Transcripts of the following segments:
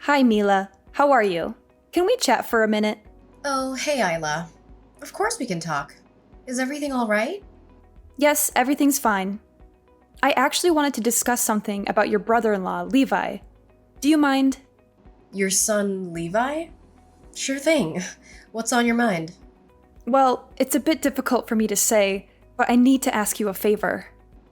Hi, Mila. How are you? Can we chat for a minute? Oh, hey, Isla. Of course we can talk. Is everything all right? Yes, everything's fine. I actually wanted to discuss something about your brother-in-law, Levi. Do you mind? Your son, Levi? Sure thing. What's on your mind? Well, it's a bit difficult for me to say, but I need to ask you a favor.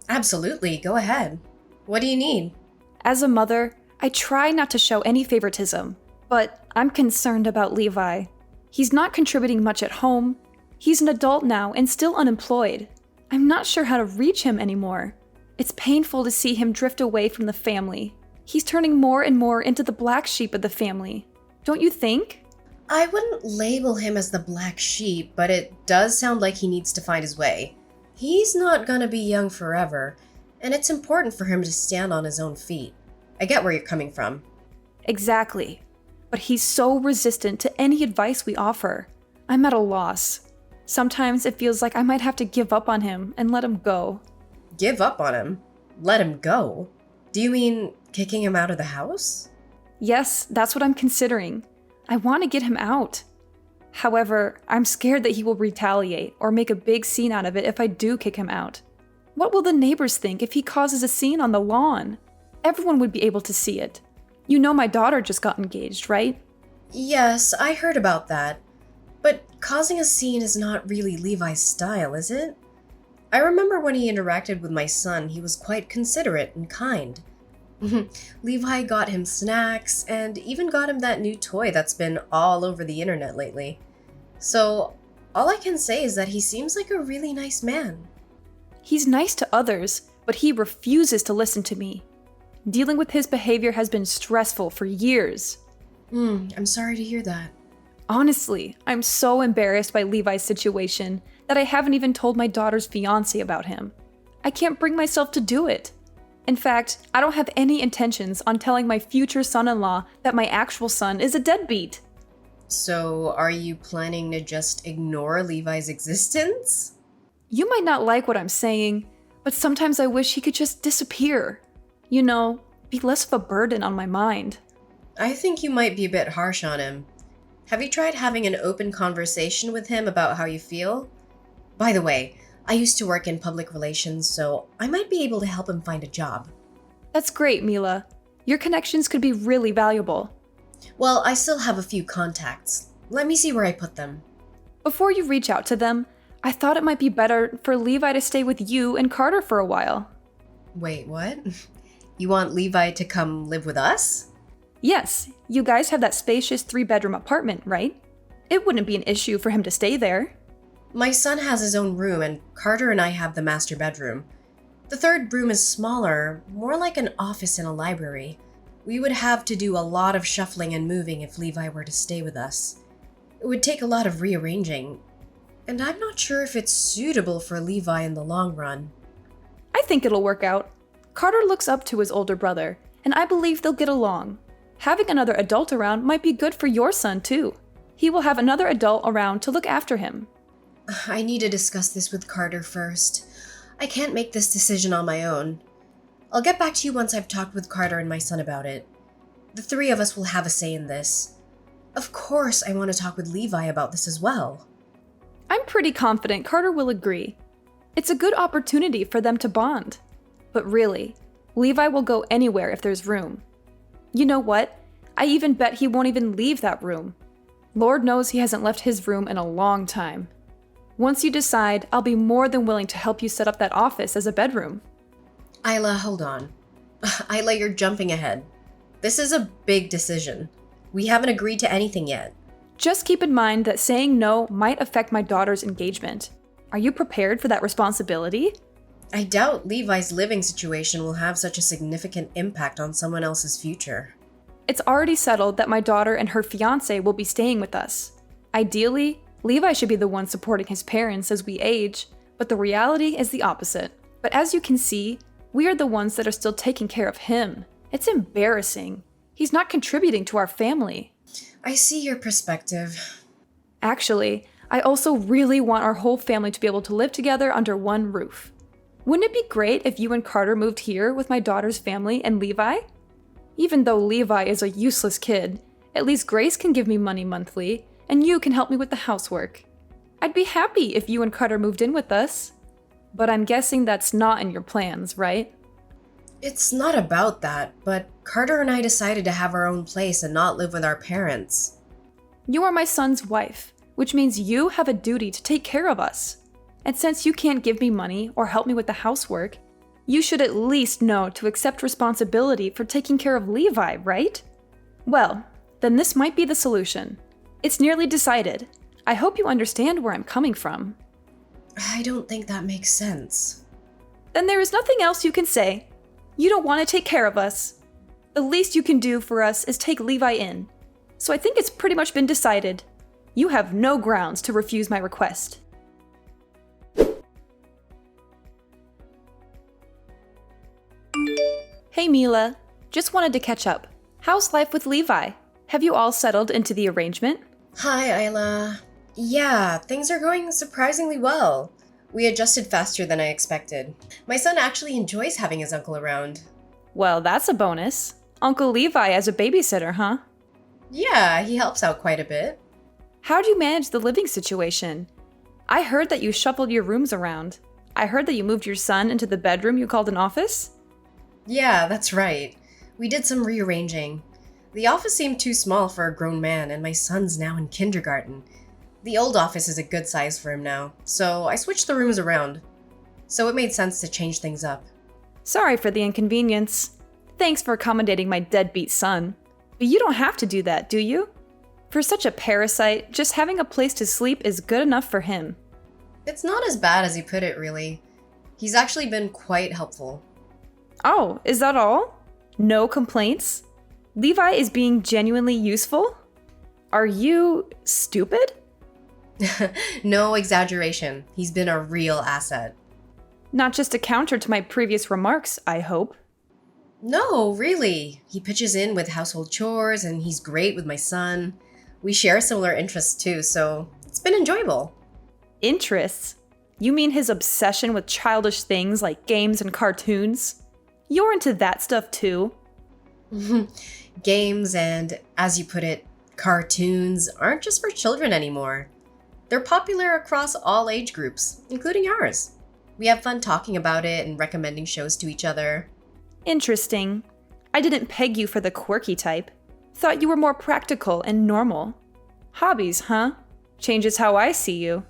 Absolutely, go ahead. What do you need? As a mother, I try not to show any favoritism, but I'm concerned about Levi. He's not contributing much at home. He's an adult now and still unemployed. I'm not sure how to reach him anymore. It's painful to see him drift away from the family. He's turning more and more into the black sheep of the family. Don't you think? I wouldn't label him as the black sheep, but it does sound like he needs to find his way. He's not gonna be young forever, and it's important for him to stand on his own feet. I get where you're coming from. Exactly. But he's so resistant to any advice we offer. I'm at a loss. Sometimes it feels like I might have to give up on him and let him go. Give up on him? Let him go? Do you mean kicking him out of the house? Yes, that's what I'm considering. I want to get him out. However, I'm scared that he will retaliate or make a big scene out of it if I do kick him out. What will the neighbors think if he causes a scene on the lawn? Everyone would be able to see it. You know my daughter just got engaged, right? Yes, I heard about that. But causing a scene is not really Levi's style, is it? I remember when he interacted with my son, he was quite considerate and kind. Levi got him snacks and even got him that new toy that's been all over the internet lately. So, all I can say is that he seems like a really nice man. He's nice to others, but he refuses to listen to me. Dealing with his behavior has been stressful for years. I'm sorry to hear that. Honestly, I'm so embarrassed by Levi's situation that I haven't even told my daughter's fiancé about him. I can't bring myself to do it. In fact, I don't have any intentions on telling my future son-in-law that my actual son is a deadbeat. So, are you planning to just ignore Levi's existence? You might not like what I'm saying, but sometimes I wish he could just disappear. You know, be less of a burden on my mind. I think you might be a bit harsh on him. Have you tried having an open conversation with him about how you feel? By the way, I used to work in public relations, so I might be able to help him find a job. That's great, Mila. Your connections could be really valuable. Well, I still have a few contacts. Let me see where I put them. Before you reach out to them, I thought it might be better for Levi to stay with you and Carter for a while. Wait, what? You want Levi to come live with us? Yes, you guys have that spacious 3-bedroom apartment, right? It wouldn't be an issue for him to stay there. My son has his own room, and Carter and I have the master bedroom. The third room is smaller, more like an office in a library. We would have to do a lot of shuffling and moving if Levi were to stay with us. It would take a lot of rearranging, and I'm not sure if it's suitable for Levi in the long run. I think it'll work out. Carter looks up to his older brother, and I believe they'll get along. Having another adult around might be good for your son, too. He will have another adult around to look after him. I need to discuss this with Carter first. I can't make this decision on my own. I'll get back to you once I've talked with Carter and my son about it. The three of us will have a say in this. Of course, I want to talk with Levi about this as well. I'm pretty confident Carter will agree. It's a good opportunity for them to bond. But really, Levi will go anywhere if there's room. You know what? I even bet he won't even leave that room. Lord knows he hasn't left his room in a long time. Once you decide, I'll be more than willing to help you set up that office as a bedroom. Isla, hold on. Isla, you're jumping ahead. This is a big decision. We haven't agreed to anything yet. Just keep in mind that saying no might affect my daughter's engagement. Are you prepared for that responsibility? I doubt Levi's living situation will have such a significant impact on someone else's future. It's already settled that my daughter and her fiancé will be staying with us. Ideally, Levi should be the one supporting his parents as we age, but the reality is the opposite. But as you can see, we are the ones that are still taking care of him. It's embarrassing. He's not contributing to our family. I see your perspective. Actually, I also really want our whole family to be able to live together under one roof. Wouldn't it be great if you and Carter moved here with my daughter's family and Levi? Even though Levi is a useless kid, at least Grace can give me money monthly, and you can help me with the housework. I'd be happy if you and Carter moved in with us. But I'm guessing that's not in your plans, right? It's not about that, but Carter and I decided to have our own place and not live with our parents. You are my son's wife, which means you have a duty to take care of us. And since you can't give me money or help me with the housework, you should at least know to accept responsibility for taking care of Levi, right? Well, then this might be the solution. It's nearly decided. I hope you understand where I'm coming from. I don't think that makes sense. Then there is nothing else you can say. You don't want to take care of us. The least you can do for us is take Levi in. So I think it's pretty much been decided. You have no grounds to refuse my request. Hey Mila, just wanted to catch up. How's life with Levi? Have you all settled into the arrangement? Hi, Isla. Yeah, things are going surprisingly well. We adjusted faster than I expected. My son actually enjoys having his uncle around. Well, that's a bonus. Uncle Levi as a babysitter, huh? Yeah, he helps out quite a bit. How'd you manage the living situation? I heard that you shuffled your rooms around. I heard that you moved your son into the bedroom you called an office? Yeah, that's right. We did some rearranging. The office seemed too small for a grown man, and my son's now in kindergarten. The old office is a good size for him now, so I switched the rooms around. So it made sense to change things up. Sorry for the inconvenience. Thanks for accommodating my deadbeat son. But you don't have to do that, do you? For such a parasite, just having a place to sleep is good enough for him. It's not as bad as you put it, really. He's actually been quite helpful. Oh, is that all? No complaints? Levi is being genuinely useful? Are you stupid? No exaggeration. He's been a real asset. Not just a counter to my previous remarks, I hope. No, really. He pitches in with household chores and he's great with my son. We share similar interests too, so it's been enjoyable. Interests? You mean his obsession with childish things like games and cartoons? You're into that stuff too? Games and, as you put it, cartoons aren't just for children anymore. They're popular across all age groups, including ours. We have fun talking about it and recommending shows to each other. Interesting. I didn't peg you for the quirky type. Thought you were more practical and normal. Hobbies, huh? Changes how I see you.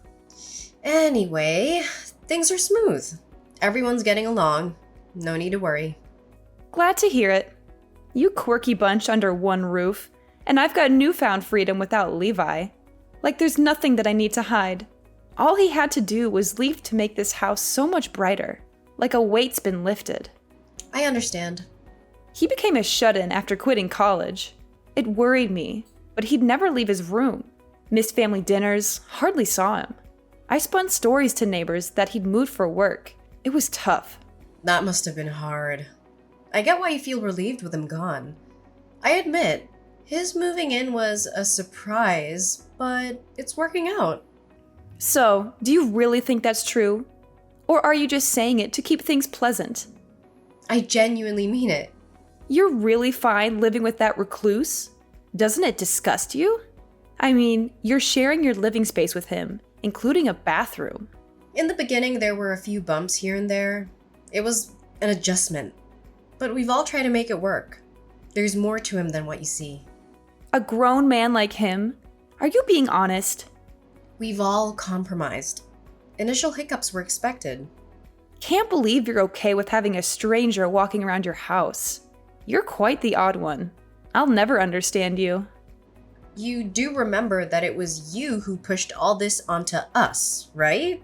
Anyway, things are smooth. Everyone's getting along. No need to worry. Glad to hear it. You quirky bunch under one roof, and I've got newfound freedom without Levi. Like there's nothing that I need to hide. All he had to do was leave to make this house so much brighter, like a weight's been lifted. I understand. He became a shut-in after quitting college. It worried me, but he'd never leave his room. Missed family dinners, hardly saw him. I spun stories to neighbors that he'd moved for work. It was tough. That must have been hard. I get why you feel relieved with him gone. I admit, his moving in was a surprise, but it's working out. So, do you really think that's true? Or are you just saying it to keep things pleasant? I genuinely mean it. You're really fine living with that recluse? Doesn't it disgust you? I mean, you're sharing your living space with him, including a bathroom. In the beginning, there were a few bumps here and there. It was an adjustment. But we've all tried to make it work. There's more to him than what you see. A grown man like him? Are you being honest? We've all compromised. Initial hiccups were expected. Can't believe you're okay with having a stranger walking around your house. You're quite the odd one. I'll never understand you. You do remember that it was you who pushed all this onto us, right?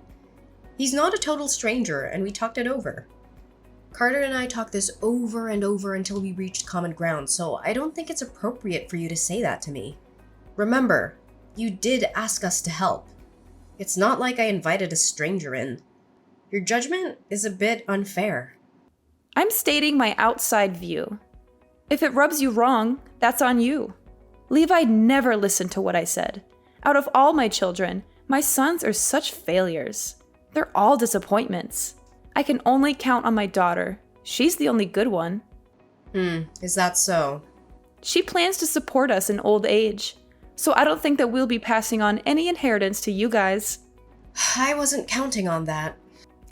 He's not a total stranger, and we talked it over. Carter and I talked this over and over until we reached common ground, so I don't think it's appropriate for you to say that to me. Remember, you did ask us to help. It's not like I invited a stranger in. Your judgment is a bit unfair. I'm stating my outside view. If it rubs you wrong, that's on you. Levi never listened to what I said. Out of all my children, my sons are such failures. They're all disappointments. I can only count on my daughter. She's the only good one. Is that so? She plans to support us in old age, so I don't think that we'll be passing on any inheritance to you guys. I wasn't counting on that.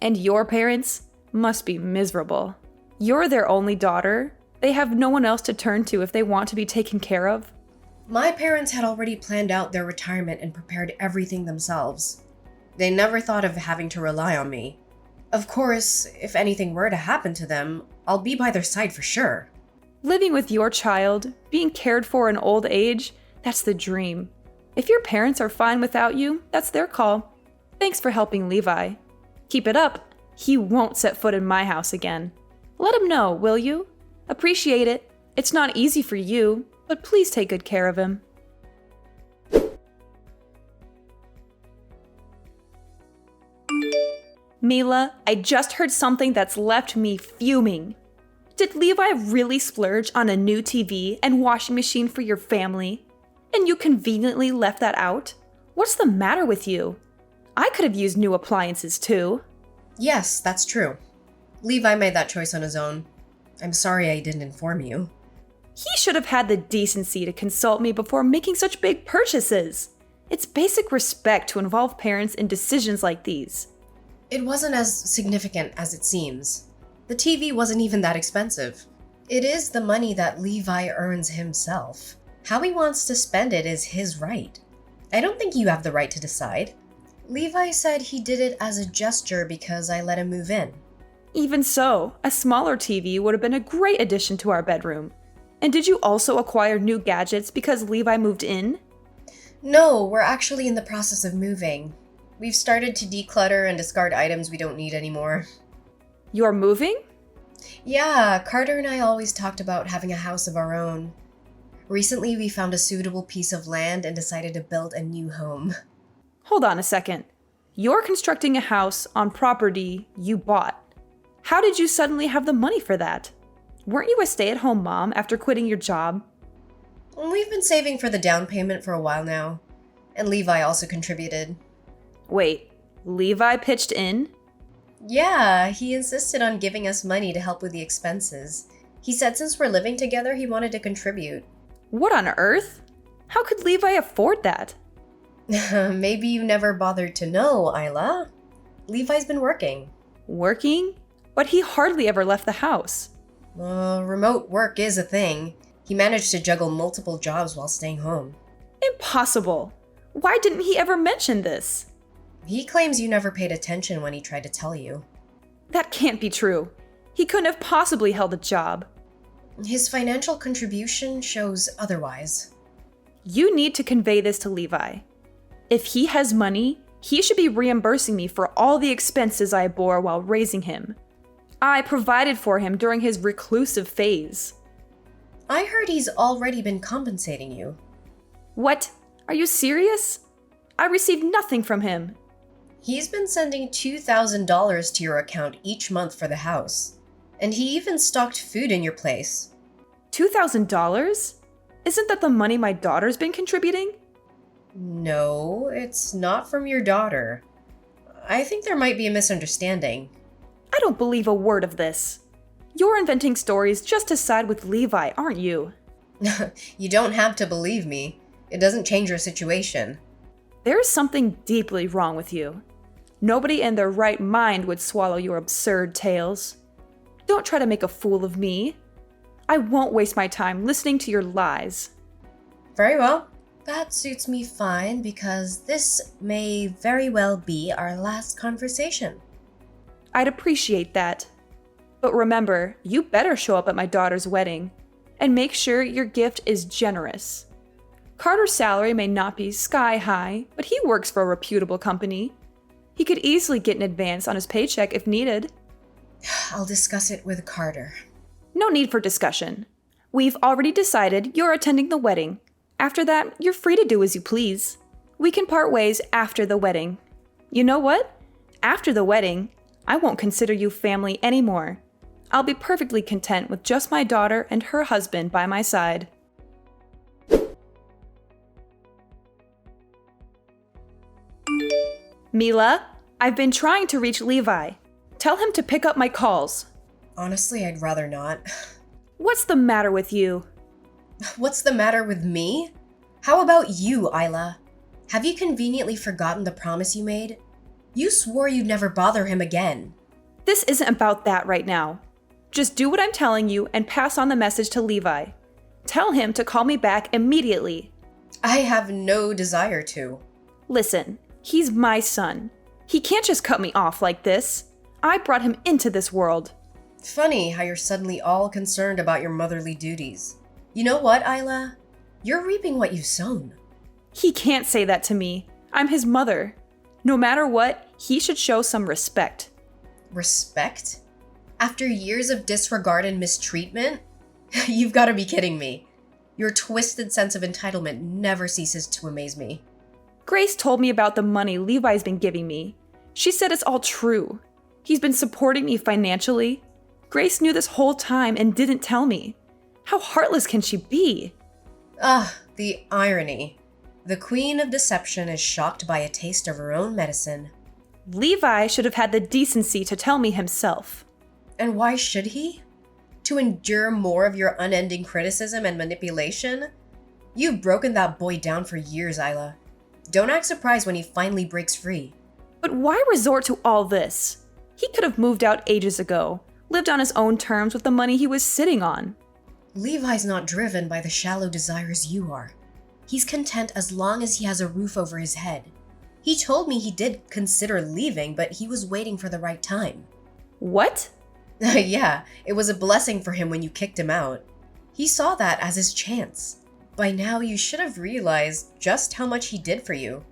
And your parents must be miserable. You're their only daughter. They have no one else to turn to if they want to be taken care of. My parents had already planned out their retirement and prepared everything themselves. They never thought of having to rely on me. Of course, if anything were to happen to them, I'll be by their side for sure. Living with your child, being cared for in old age, that's the dream. If your parents are fine without you, that's their call. Thanks for helping Levi. Keep it up. He won't set foot in my house again. Let him know, will you? Appreciate it. It's not easy for you, but please take good care of him. Mila, I just heard something that's left me fuming. Did Levi really splurge on a new TV and washing machine for your family? And you conveniently left that out? What's the matter with you? I could have used new appliances too. Yes, that's true. Levi made that choice on his own. I'm sorry I didn't inform you. He should have had the decency to consult me before making such big purchases. It's basic respect to involve parents in decisions like these. It wasn't as significant as it seems. The TV wasn't even that expensive. It is the money that Levi earns himself. How he wants to spend it is his right. I don't think you have the right to decide. Levi said he did it as a gesture because I let him move in. Even so, a smaller TV would have been a great addition to our bedroom. And did you also acquire new gadgets because Levi moved in? No, we're actually in the process of moving. We've started to declutter and discard items we don't need anymore. You're moving? Yeah, Carter and I always talked about having a house of our own. Recently, we found a suitable piece of land and decided to build a new home. Hold on a second. You're constructing a house on property you bought. How did you suddenly have the money for that? Weren't you a stay-at-home mom after quitting your job? We've been saving for the down payment for a while now, and Levi also contributed. Wait, Levi pitched in? Yeah, he insisted on giving us money to help with the expenses. He said since we're living together, he wanted to contribute. What on earth? How could Levi afford that? Maybe you never bothered to know, Isla. Levi's been working. Working? But he hardly ever left the house. Remote work is a thing. He managed to juggle multiple jobs while staying home. Impossible. Why didn't he ever mention this? He claims you never paid attention when he tried to tell you. That can't be true. He couldn't have possibly held a job. His financial contribution shows otherwise. You need to convey this to Levi. If he has money, he should be reimbursing me for all the expenses I bore while raising him. I provided for him during his reclusive phase. I heard he's already been compensating you. What? Are you serious? I received nothing from him. He's been sending $2,000 to your account each month for the house. And he even stocked food in your place. $2,000? Isn't that the money my daughter's been contributing? No, it's not from your daughter. I think there might be a misunderstanding. I don't believe a word of this. You're inventing stories just to side with Levi, aren't you? You don't have to believe me. It doesn't change your situation. There is something deeply wrong with you. Nobody in their right mind would swallow your absurd tales. Don't try to make a fool of me. I won't waste my time listening to your lies. Very well. That suits me fine because this may very well be our last conversation. I'd appreciate that. But remember, you better show up at my daughter's wedding and make sure your gift is generous. Carter's salary may not be sky high, but he works for a reputable company. He could easily get an advance on his paycheck if needed. I'll discuss it with Carter. No need for discussion. We've already decided you're attending the wedding. After that, you're free to do as you please. We can part ways after the wedding. You know what? After the wedding, I won't consider you family anymore. I'll be perfectly content with just my daughter and her husband by my side. Mila, I've been trying to reach Levi. Tell him to pick up my calls. Honestly, I'd rather not. What's the matter with you? What's the matter with me? How about you, Isla? Have you conveniently forgotten the promise you made? You swore you'd never bother him again. This isn't about that right now. Just do what I'm telling you and pass on the message to Levi. Tell him to call me back immediately. I have no desire to. Listen, he's my son. He can't just cut me off like this. I brought him into this world. Funny how you're suddenly all concerned about your motherly duties. You know what, Isla? You're reaping what you've sown. He can't say that to me. I'm his mother. No matter what, he should show some respect. Respect? After years of disregard and mistreatment? You've got to be kidding me. Your twisted sense of entitlement never ceases to amaze me. Grace told me about the money Levi's been giving me. She said it's all true. He's been supporting me financially. Grace knew this whole time and didn't tell me. How heartless can she be? The irony. The queen of deception is shocked by a taste of her own medicine. Levi should have had the decency to tell me himself. And why should he? To endure more of your unending criticism and manipulation? You've broken that boy down for years, Isla. Don't act surprised when he finally breaks free. But why resort to all this? He could have moved out ages ago, lived on his own terms with the money he was sitting on. Levi's not driven by the shallow desires you are. He's content as long as he has a roof over his head. He told me he did consider leaving, but he was waiting for the right time. What? Yeah, it was a blessing for him when you kicked him out. He saw that as his chance. By now, you should have realized just how much he did for you.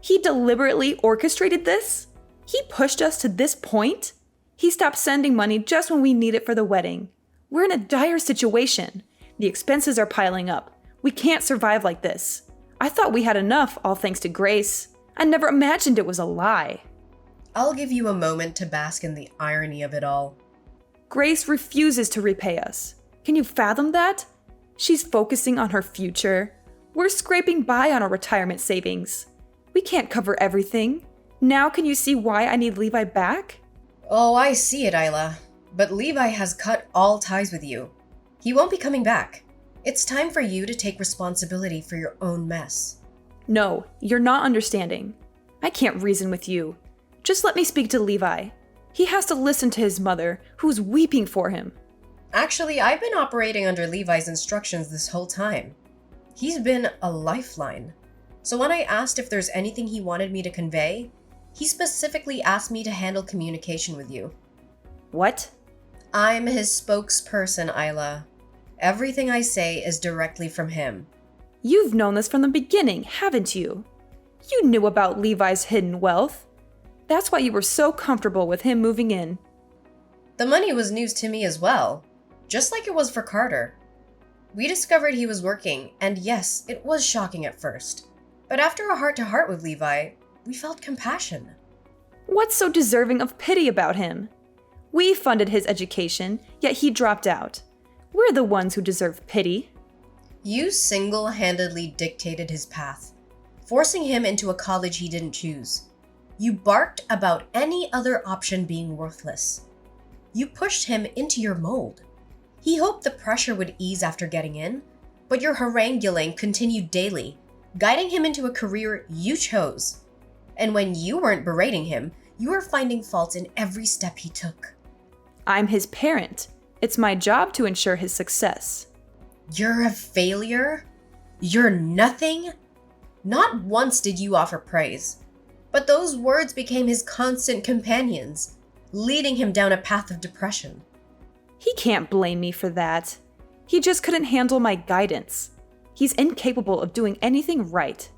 He deliberately orchestrated this? He pushed us to this point? He stopped sending money just when we need it for the wedding. We're in a dire situation. The expenses are piling up. We can't survive like this. I thought we had enough, all thanks to Grace. I never imagined it was a lie. I'll give you a moment to bask in the irony of it all. Grace refuses to repay us. Can you fathom that? She's focusing on her future. We're scraping by on our retirement savings. We can't cover everything. Now can you see why I need Levi back? Oh, I see it, Isla. But Levi has cut all ties with you. He won't be coming back. It's time for you to take responsibility for your own mess. No, you're not understanding. I can't reason with you. Just let me speak to Levi. He has to listen to his mother, who's weeping for him. Actually, I've been operating under Levi's instructions this whole time. He's been a lifeline. So when I asked if there's anything he wanted me to convey, he specifically asked me to handle communication with you. What? I'm his spokesperson, Isla. Everything I say is directly from him. You've known this from the beginning, haven't you? You knew about Levi's hidden wealth. That's why you were so comfortable with him moving in. The money was news to me as well, just like it was for Carter. We discovered he was working, and yes, it was shocking at first. But after a heart-to-heart with Levi, we felt compassion. What's so deserving of pity about him? We funded his education, yet he dropped out. We're the ones who deserve pity. You single-handedly dictated his path, forcing him into a college he didn't choose. You barked about any other option being worthless. You pushed him into your mold. He hoped the pressure would ease after getting in, but your haranguing continued daily, guiding him into a career you chose. And when you weren't berating him, you were finding faults in every step he took. I'm his parent. It's my job to ensure his success. You're a failure? You're nothing? Not once did you offer praise, but those words became his constant companions, leading him down a path of depression. He can't blame me for that. He just couldn't handle my guidance. He's incapable of doing anything right.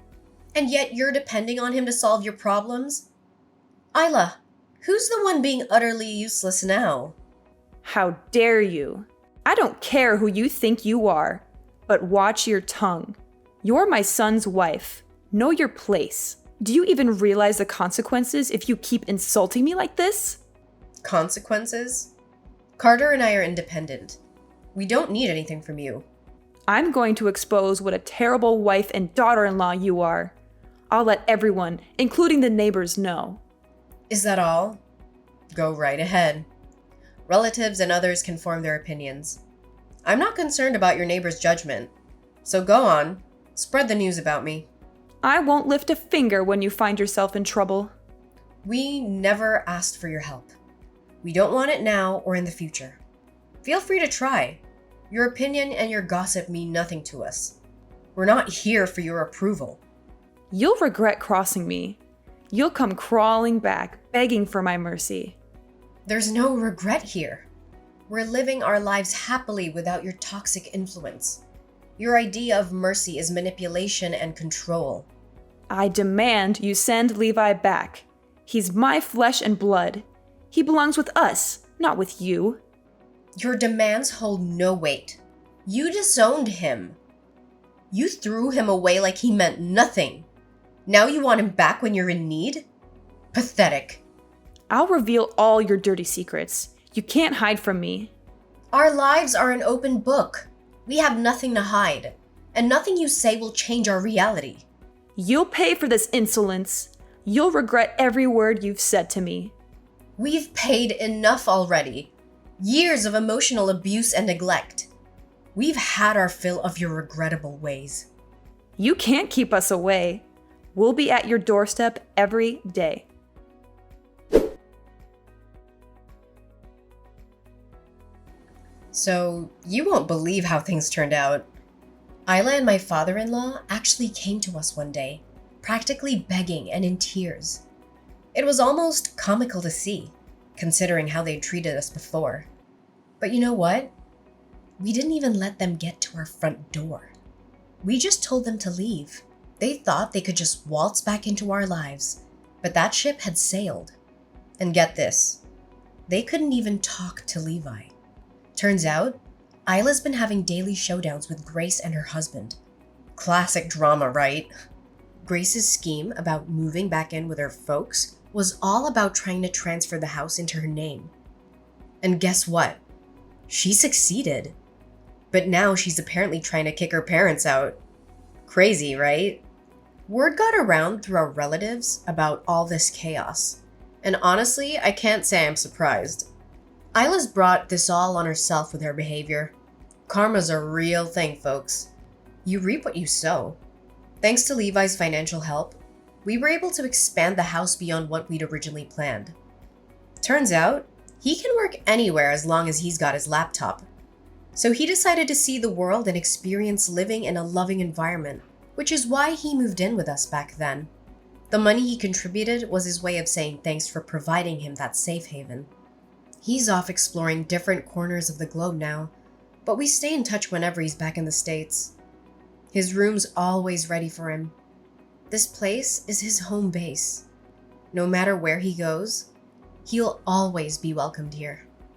And yet you're depending on him to solve your problems? Isla, who's the one being utterly useless now? How dare you? I don't care who you think you are, but watch your tongue. You're my son's wife. Know your place. Do you even realize the consequences if you keep insulting me like this? Consequences? Carter and I are independent. We don't need anything from you. I'm going to expose what a terrible wife and daughter-in-law you are. I'll let everyone, including the neighbors, know. Is that all? Go right ahead. Relatives and others can form their opinions. I'm not concerned about your neighbor's judgment. So go on, spread the news about me. I won't lift a finger when you find yourself in trouble. We never asked for your help. We don't want it now or in the future. Feel free to try. Your opinion and your gossip mean nothing to us. We're not here for your approval. You'll regret crossing me. You'll come crawling back, begging for my mercy. There's no regret here. We're living our lives happily without your toxic influence. Your idea of mercy is manipulation and control. I demand you send Levi back. He's my flesh and blood. He belongs with us, not with you. Your demands hold no weight. You disowned him. You threw him away like he meant nothing. Now you want him back when you're in need? Pathetic. I'll reveal all your dirty secrets. You can't hide from me. Our lives are an open book. We have nothing to hide, and nothing you say will change our reality. You'll pay for this insolence. You'll regret every word you've said to me. We've paid enough already. Years of emotional abuse and neglect. We've had our fill of your regrettable ways. You can't keep us away. We'll be at your doorstep every day. So, you won't believe how things turned out. Isla and my father-in-law actually came to us one day, practically begging and in tears. It was almost comical to see, considering how they'd treated us before. But you know what? We didn't even let them get to our front door. We just told them to leave. They thought they could just waltz back into our lives, but that ship had sailed. And get this, they couldn't even talk to Levi. Turns out, Isla's been having daily showdowns with Grace and her husband. Classic drama, right? Grace's scheme about moving back in with her folks was all about trying to transfer the house into her name. And guess what? She succeeded. But now she's apparently trying to kick her parents out. Crazy, right? Word got around through our relatives about all this chaos. And honestly, I can't say I'm surprised. Isla's brought this all on herself with her behavior. Karma's a real thing, folks. You reap what you sow. Thanks to Levi's financial help, we were able to expand the house beyond what we'd originally planned. Turns out, he can work anywhere as long as he's got his laptop. So he decided to see the world and experience living in a loving environment, which is why he moved in with us back then. The money he contributed was his way of saying thanks for providing him that safe haven. He's off exploring different corners of the globe now, but we stay in touch whenever he's back in the States. His room's always ready for him. This place is his home base. No matter where he goes, he'll always be welcomed here.